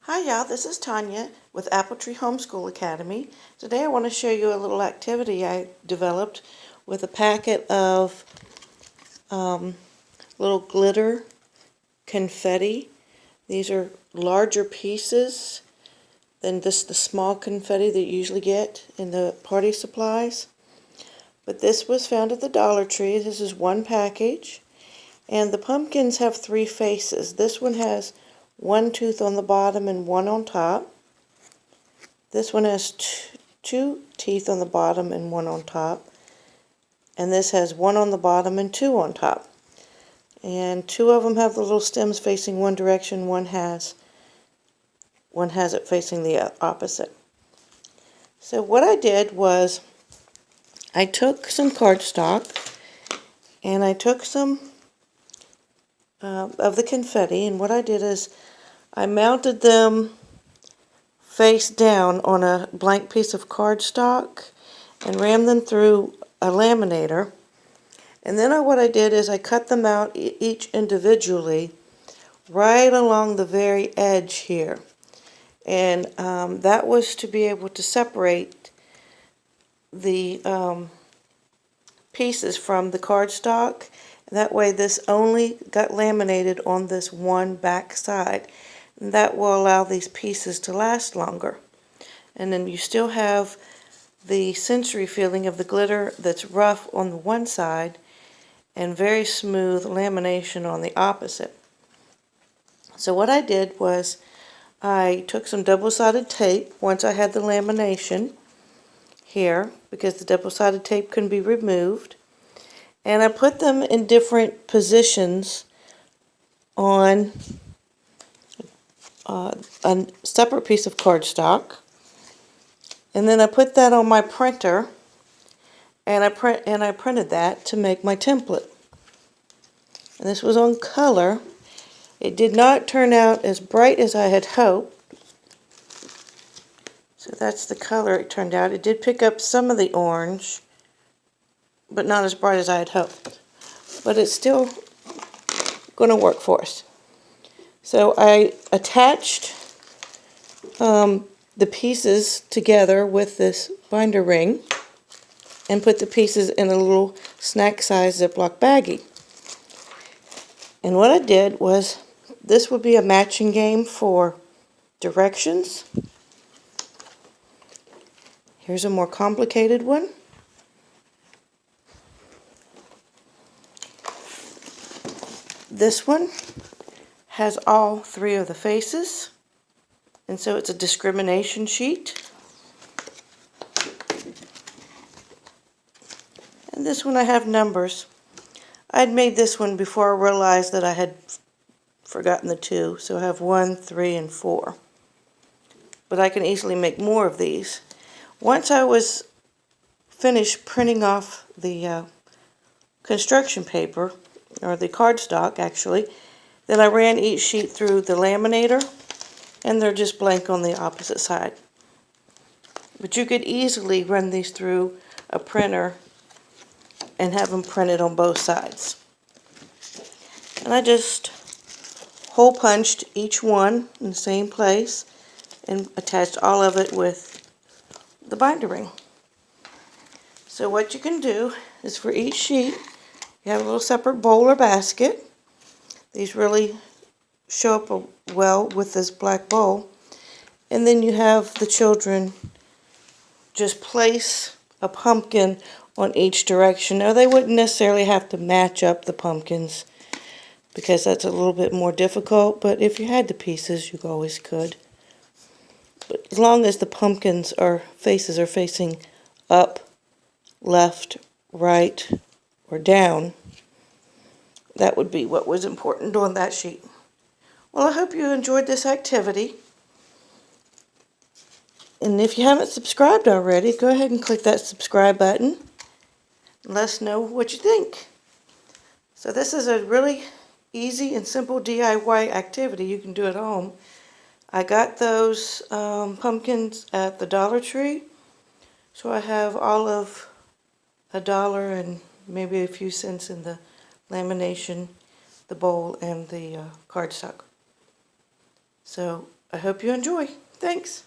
Hi y'all, this is Tanya with Apple Tree Homeschool Academy. Today I want to show you a little activity I developed with a packet of little glitter confetti. These are larger pieces than just the small confetti that you usually get in the party supplies. But this was found at the Dollar Tree. This is one package. And the pumpkins have three faces. This one has one tooth on the bottom and one on top. This one has two teeth on the bottom and one on top. And this has one on the bottom and two on top. And two of them have the little stems facing one direction. One has it facing the opposite. So what I did was I took some cardstock and I took some of the confetti, and what I did is I mounted them face down on a blank piece of cardstock and rammed them through a laminator. And then what I did is I cut them out each individually right along the very edge here. And that was to be able to separate the pieces from the cardstock. That way this only got laminated on this one back side. And that will allow these pieces to last longer. And then you still have the sensory feeling of the glitter that's rough on the one side and very smooth lamination on the opposite. So what I did was I took some double-sided tape once I had the lamination here, because the double-sided tape can be removed, and I put them in different positions on a separate piece of cardstock, and then I put that on my printer, and I printed that to make my template. And this was on color. It did not turn out as bright as I had hoped. So that's the color it turned out. It did pick up some of the orange, but not as bright as I had hoped. But it's still going to work for us. So I attached the pieces together with this binder ring and put the pieces in a little snack-sized Ziploc baggie. And what I did was, this would be a matching game for directions. Here's a more complicated one. This one has all three of the faces, and so it's a discrimination sheet. And this one I have numbers. I'd made this one before I realized that I had forgotten the two, so I have 1, 3, and 4. But I can easily make more of these. Once I was finished printing off the construction paper, or the cardstock actually, then I ran each sheet through the laminator, and they're just blank on the opposite side. But you could easily run these through a printer and have them printed on both sides. And I just hole punched each one in the same place and attached all of it with the binder ring. So what you can do is, for each sheet you have a little separate bowl or basket. These really show up well with this black bowl. And then you have the children just place a pumpkin on each direction. Now, they wouldn't necessarily have to match up the pumpkins, because that's a little bit more difficult, but if you had the pieces, you always could. But as long as the pumpkins faces are facing up, left, right, or down, that would be what was important on that sheet. Well, I hope you enjoyed this activity. And if you haven't subscribed already, go ahead and click that subscribe button. Let us know what you think. So this is a really easy and simple DIY activity you can do at home. I got those pumpkins at the Dollar Tree, so I have all of $1 and maybe a few cents in the lamination, the bowl, and the cardstock. So I hope you enjoy. Thanks.